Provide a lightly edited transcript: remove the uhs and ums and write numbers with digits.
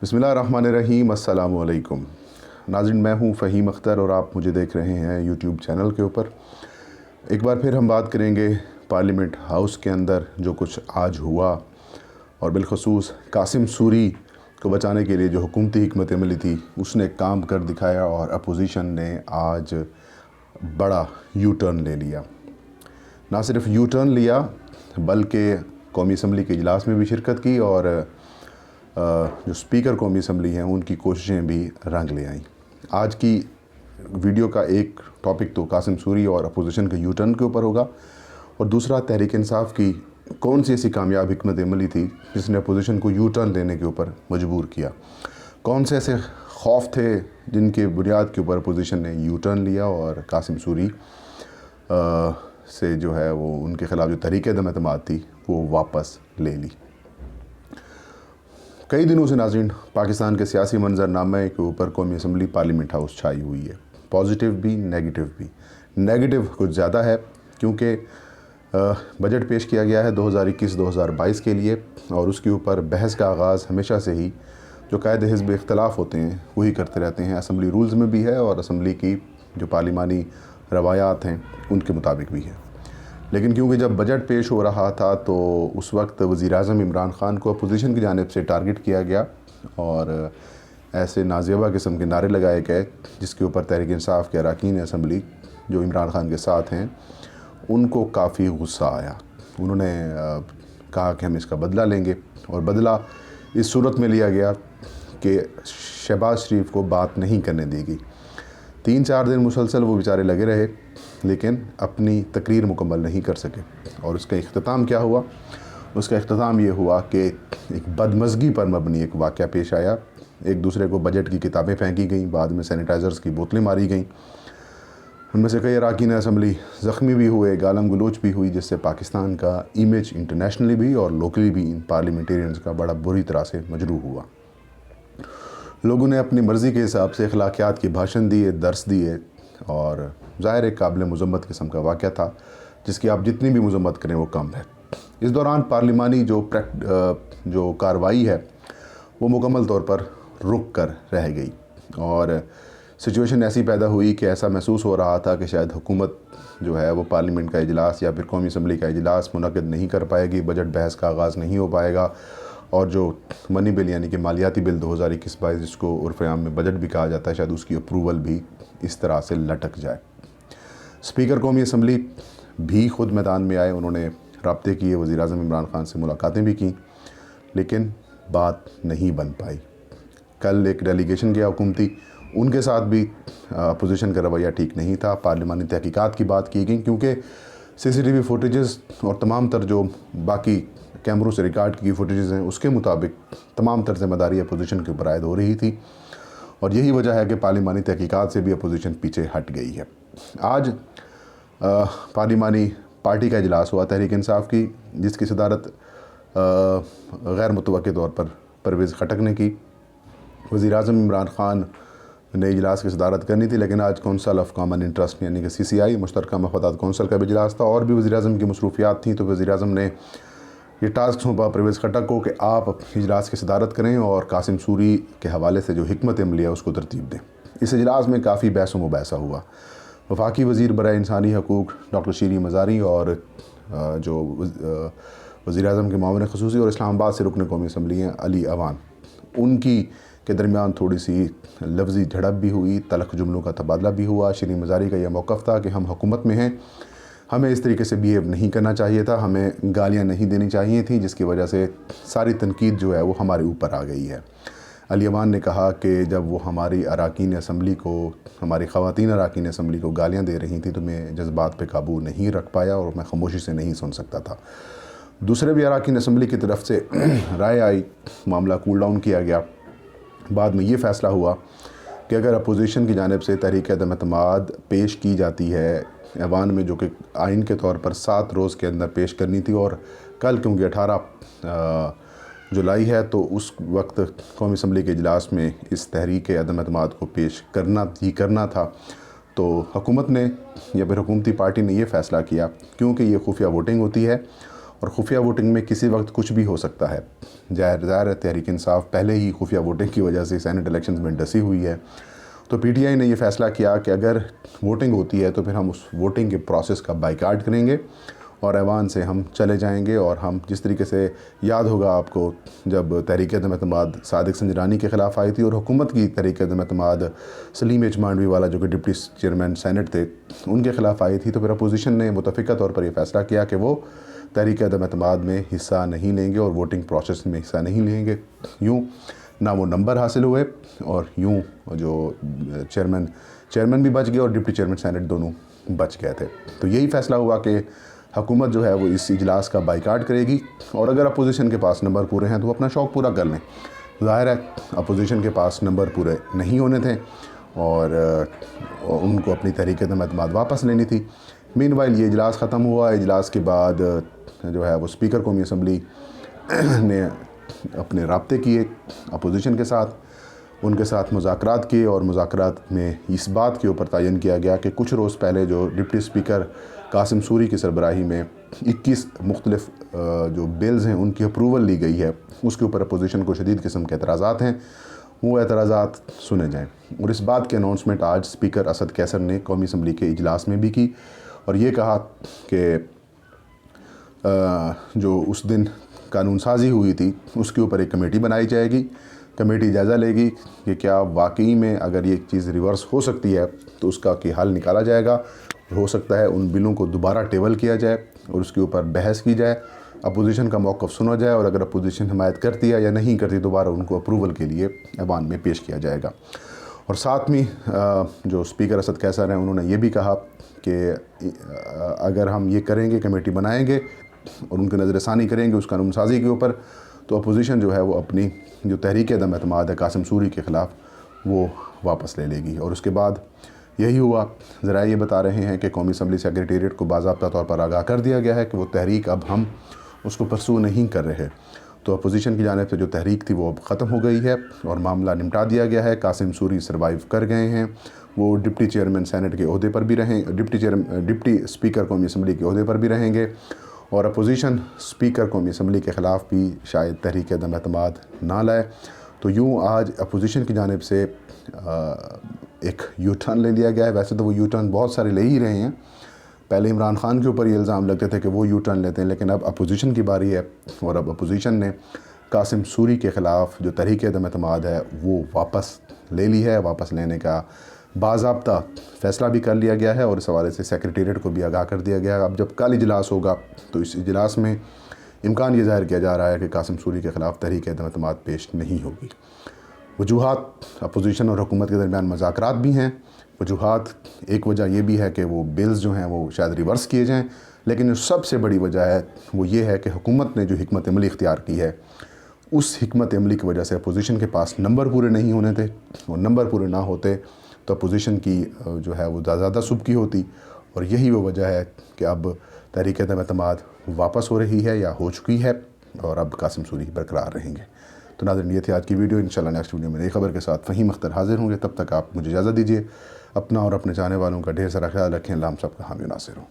बिस्मिल्लाहिर्रहमानिर्रहीम। अस्सलामु अलैकुम नाज़रीन, मैं हूं फ़हीम अख्तर और आप मुझे देख रहे हैं यूट्यूब चैनल के ऊपर। एक बार फिर हम बात करेंगे पार्लियामेंट हाउस के अंदर जो कुछ आज हुआ, और बिलखसूस कासिम सूरी को बचाने के लिए जो हुकूमती हिकमत अमली थी उसने काम कर दिखाया और अपोजिशन ने आज बड़ा यू टर्न ले लिया। ना सिर्फ यू टर्न लिया बल्कि कौमी असम्बली के इजलास में भी शिरकत की और जो स्पीकर कौमी असम्बली हैं उनकी कोशिशें भी रंग ले आईं। आज की वीडियो का एक टॉपिक तो कासिम सूरी और अपोजिशन के यू टर्न के ऊपर होगा, और दूसरा तहरीक इंसाफ की कौन सी ऐसी कामयाब हिकमत अमली थी जिसने अपोजिशन को यू टर्न लेने के ऊपर मजबूर किया। कौन से ऐसे खौफ थे जिनके बुनियाद के ऊपर अपोजिशन ने यू टर्न लिया और कासिम सूरी से जो है वो उनके ख़िलाफ़ जो तहरीक अदम एतमाद थी वो वापस ले ली। कई दिनों से नाज़रीन पाकिस्तान के सियासी मंजरनामे के ऊपर कौमी असम्बली पार्लियामेंट हाउस छाई हुई है, पॉजिटिव भी नेगेटिव भी। नेगेटिव कुछ ज़्यादा है क्योंकि बजट पेश किया गया है 2021-2022 के लिए, और उसके ऊपर बहस का आगाज़ हमेशा से ही जो कायदे हिज़्ब इख्तलाफ होते हैं वही करते रहते हैं। असम्बली रूल्स में भी है और असम्बली की जो पार्लिमानी रवायात हैं उनके मुताबिक भी है। लेकिन क्योंकि जब बजट पेश हो रहा था तो उस वक्त वज़ीर-ए-आज़म इमरान ख़ान को अपोजिशन की जानिब से टारगेट किया गया और ऐसे नाज़ेबा किस्म के नारे लगाए गए जिसके ऊपर तहरीक इंसाफ के अरकान असम्बली जो इमरान ख़ान के साथ हैं उनको काफ़ी गुस्सा आया। उन्होंने कहा कि हम इसका बदला लेंगे, और बदला इस सूरत में लिया गया कि शहबाज शरीफ को बात नहीं करने दी गई। 3-4 दिन मुसलसल वो बेचारे लगे रहे लेकिन अपनी तकरीर मुकम्मल नहीं कर सके, और उसका इख्तिताम क्या हुआ? उसका इख्तिताम ये हुआ कि एक बदमज़गी पर मबनी एक वाक़या पेश आया। एक दूसरे को बजट की किताबें फेंकी गईं, बाद में सैनिटाइज़र्स की बोतलें मारी गईं। उनमें से कई अरकान असम्बली ज़ख्मी भी हुए, गालम गलोच भी हुई, जिससे पाकिस्तान का इमेज इंटरनेशनली भी और लोकली भी इन पार्लियामेंटेरियंस का बड़ा बुरी तरह से मजरूह हुआ। लोगों ने अपनी मर्ज़ी के हिसाब से अखलाकियात के भाषण दिए, दर्स दिए, और ज़ाहिर एक काबिल मज़म्मत किस्म का वाक़या था जिसकी आप जितनी भी मज़म्मत करें वो कम है। इस दौरान पार्लिमानी जो कार्रवाई है वो मुकम्मल तौर पर रुक कर रह गई, और सिचुएशन ऐसी पैदा हुई कि ऐसा महसूस हो रहा था कि शायद हुकूमत जो है वो पार्लियामेंट का इजलास या फिर कौमी असम्बली का इजलास मुनक़िद नहीं कर पाएगी, बजट बहस का आगाज़ नहीं हो पाएगा, और जो मनी बिल यानी कि मालियाती बिल 2021-22 जिसको उर्फ़ आम में बजट भी कहा जाता है, शायद उसकी अप्रूवल भी इस तरह से लटक जाए। स्पीकर कौमी असम्बली भी ख़ुद मैदान में आए, उन्होंने राब्ते किए, वज़ीर-ए-आज़म इमरान ख़ान से मुलाकातें भी की, लेकिन बात नहीं बन पाई। कल एक डेलीगेशन गया हुकूमती, उनके साथ भी अपोजिशन का रवैया ठीक नहीं था। पार्लिमानी तहकीकात की बात की गई क्योंकि CCTV फुटेजेस और तमाम तर जो बाकी कैमरों से रिकॉर्ड की फुटेजेस हैं उसके मुताबिक तमाम तर ज़िम्मेदारी अपोजिशन के ऊपर आयद हो रही थी, और यही वजह है कि पार्लिमानी तहकीकात से भी अपोजिशन पीछे हट गई है। आज पार्लिमानी पार्टी का इजलास हुआ तहरीक इंसाफ की, जिसकी सदारत गैर मुतवक्के तौर पर परवेज़ खटक ने की। वज़ीर-ए-आज़म इमरान ख़ान ने इजलास की सदारत करनी थी, लेकिन आज कौंसल ऑफ कॉमन इंटरेस्ट यानी कि CCI मुश्तरका मफादात कौंसल का भी इजलास था, और भी वज़ीर-ए-आज़म की मसरूफियात थी, तो वज़ीर-ए-आज़म ने ये टास्क सौंपा परवेज़ खटक को कि आप इजलास की सदारत करें और कासिम सूरी के हवाले से जो हिकमत अमली है उसको तरतीब दें। इस इजलास में काफ़ी बहस व मुबाहिसा हुआ। वफाकी वज़ीर बराए इंसानी हकूक़ डॉक्टर शीरी मज़ारी और जो वज़ीर-ए-आज़म के मामले ख़ुसूसी और इस्लामाबाद से रुकन कौमी असम्बली हैं अली अवान, उनकी के दरमियान थोड़ी सी लफ्ज़ी झड़प भी हुई, तलख़ जुमलों का तबादला भी हुआ। शीरी मज़ारी का यह मौक़िफ़ था कि हम हुकूमत में हैं, हमें इस तरीके से बिहेव नहीं करना चाहिए था, हमें गालियाँ नहीं देनी चाहिए थी, जिसकी वजह से सारी तनकीद जो है वो हमारे ऊपर आ गई है। अली अवान ने कहा कि जब वो हमारी अरकान असम्बली को, हमारी ख़वातीन अरकान असम्बली को गालियाँ दे रही थी तो मैं जज्बात पे काबू नहीं रख पाया और मैं ख़ामोशी से नहीं सुन सकता था। दूसरे भी अरकान असम्बली की तरफ से राय आई, मामला कूल डाउन किया गया। बाद में ये फ़ैसला हुआ कि अगर अपोजिशन की जानिब से तहरीक अदम एतमाद पेश की जाती है ऐवान में, जो कि आइन के तौर पर 7 रोज़ के अंदर पेश करनी थी, और कल क्योंकि 18 जुलाई है तो उस वक्त कौमी असम्बली के इजलास में इस तहरीक अदम एतमाद को पेश करना था, तो हुकूमत ने या फिर हुकूमती पार्टी ने ये फ़ैसला किया, क्योंकि ये खुफिया वोटिंग होती है اور خفیہ ووٹنگ میں کسی وقت کچھ بھی ہو سکتا ہے. ظاہر ہے تحریک انصاف پہلے ہی خفیہ ووٹنگ کی وجہ سے سینٹ الیکشنز میں ڈسی ہوئی ہے. تو پی ٹی آئی نے یہ فیصلہ کیا کہ اگر ووٹنگ ہوتی ہے تو پھر ہم اس ووٹنگ کے پروسیس کا بائیکاٹ کریں گے اور ایوان سے ہم چلے جائیں گے. اور ہم جس طریقے سے یاد ہوگا آپ کو جب تحریک عدم اعتماد صادق سنجرانی کے خلاف آئی تھی اور حکومت کی تحریک عدم اعتماد سلیم ایچ مانڈوی والا جو کہ ڈپٹی چیئرمین سینٹ تھے ان کے خلاف آئی تھی، تو پھر اپوزیشن نے متفقہ طور پر یہ فیصلہ کیا کہ وہ تحریک عدم اعتماد میں حصہ نہیں لیں گے اور ووٹنگ پروسیس میں حصہ نہیں لیں گے. یوں نہ وہ نمبر حاصل ہوئے اور یوں جو چیئرمین بھی بچ گئے اور ڈپٹی چیئرمین سینٹ دونوں بچ گئے تھے. تو یہی فیصلہ ہوا کہ حکومت جو ہے وہ اس اجلاس کا بائیکاٹ کرے گی اور اگر اپوزیشن کے پاس نمبر پورے ہیں تو وہ اپنا شوق پورا کر لیں. ظاہر ہے اپوزیشن کے پاس نمبر پورے نہیں ہونے تھے اور ان کو اپنی تحریک عدم اعتماد واپس لینی تھی. مین وائل یہ اجلاس ختم ہوا. اجلاس کے بعد جو ہے وہ اسپیکر قومی اسمبلی نے اپنے رابطے کیے اپوزیشن کے ساتھ، ان کے ساتھ مذاکرات کیے اور مذاکرات میں اس بات کے اوپر تعین کیا گیا کہ کچھ روز پہلے جو ڈپٹی اسپیکر قاسم سوری کی سربراہی میں 21 مختلف جو بلز ہیں ان کی اپروول لی گئی ہے، اس کے اوپر اپوزیشن کو شدید قسم کے اعتراضات ہیں، وہ اعتراضات سنے جائیں. اور اس بات کی اناؤنسمنٹ آج اسپیکر اسد کیسر نے قومی اسمبلی کے اجلاس میں بھی کی اور یہ کہا کہ جو اس دن قانون سازی ہوئی تھی اس کے اوپر ایک کمیٹی بنائی جائے گی. کمیٹی جائزہ لے گی کہ کیا واقعی میں اگر یہ چیز ریورس ہو سکتی ہے تو اس کا حل نکالا جائے گا. ہو سکتا ہے ان بلوں کو دوبارہ ٹیبل کیا جائے اور اس کے اوپر بحث کی جائے، اپوزیشن کا موقف سنا جائے اور اگر اپوزیشن حمایت کرتی ہے یا نہیں کرتی دوبارہ ان کو اپروول کے لیے ایوان میں پیش کیا جائے گا. اور ساتھ میں جو اسپیکر اسد کیسر ہیں انہوں نے یہ بھی کہا کہ اگر ہم یہ کریں گے، کمیٹی بنائیں گے اور ان کی نظر ثانی کریں گے اس قانون سازی کے اوپر، تو اپوزیشن جو ہے وہ اپنی جو تحریک عدم اعتماد ہے قاسم سوری کے خلاف وہ واپس لے لے گی. اور اس کے بعد یہی ہوا. ذرائع یہ بتا رہے ہیں کہ قومی اسمبلی سیکریٹریٹ کو باضابطہ طور پر آگاہ کر دیا گیا ہے کہ وہ تحریک اب ہم اس کو پرسو نہیں کر رہے. تو اپوزیشن کی جانب سے جو تحریک تھی وہ اب ختم ہو گئی ہے اور معاملہ نمٹا دیا گیا ہے. قاسم سوری سروائیو کر گئے ہیں، وہ ڈپٹی چیئرمین سینٹ کے عہدے پر بھی رہیں، ڈپٹی اسپیکر قومی اسمبلی کے عہدے پر بھی رہیں گے اور اپوزیشن اسپیکر قومی اسمبلی کے خلاف بھی شاید تحریک عدم اعتماد نہ لائے. تو یوں آج اپوزیشن کی جانب سے ایک یو ٹرن لے لیا گیا ہے. ویسے تو وہ یو ٹرن بہت سارے لے ہی رہے ہیں. پہلے عمران خان کے اوپر یہ الزام لگتے تھے کہ وہ یو ٹرن لیتے ہیں، لیکن اب اپوزیشن کی باری ہے اور اب اپوزیشن نے قاسم سوری کے خلاف جو تحریک عدم اعتماد ہے وہ واپس لے لی ہے. واپس لینے کا باضابطہ فیصلہ بھی کر لیا گیا ہے اور اس حوالے سے سیکریٹریٹ کو بھی آگاہ کر دیا گیا ہے. اب جب کل اجلاس ہوگا تو اس اجلاس میں امکان یہ ظاہر کیا جا رہا ہے کہ قاسم سوری کے خلاف تحریک عدم اعتماد پیش نہیں ہوگی. وجوہات اپوزیشن اور حکومت کے درمیان مذاکرات بھی ہیں. وجوہات ایک وجہ یہ بھی ہے کہ وہ بلز جو ہیں وہ شاید ریورس کیے جائیں، لیکن سب سے بڑی وجہ ہے وہ یہ ہے کہ حکومت نے جو حکمت عملی اختیار کی ہے اس حکمت عملی کی وجہ سے اپوزیشن کے پاس نمبر پورے نہیں ہونے تھے اور نمبر پورے نہ ہوتے تو اپوزیشن کی جو ہے وہ زیادہ سبکی ہوتی اور یہی وہ وجہ ہے کہ اب تحریک عدم اعتماد واپس ہو رہی ہے یا ہو چکی ہے اور اب قاسم سوری برقرار رہیں گے. تو ناظرین یہ تھی آج کی ویڈیو. انشاءاللہ نیکسٹ ویڈیو میں نئی خبر کے ساتھ فہیم اختر حاضر ہوں گے. تب تک آپ مجھے اجازت دیجیے. اپنا اور اپنے چاہنے والوں کا ڈھیر سارا خیال رکھیں. اللہ ہم سب کا حامی و ناصر ہوں.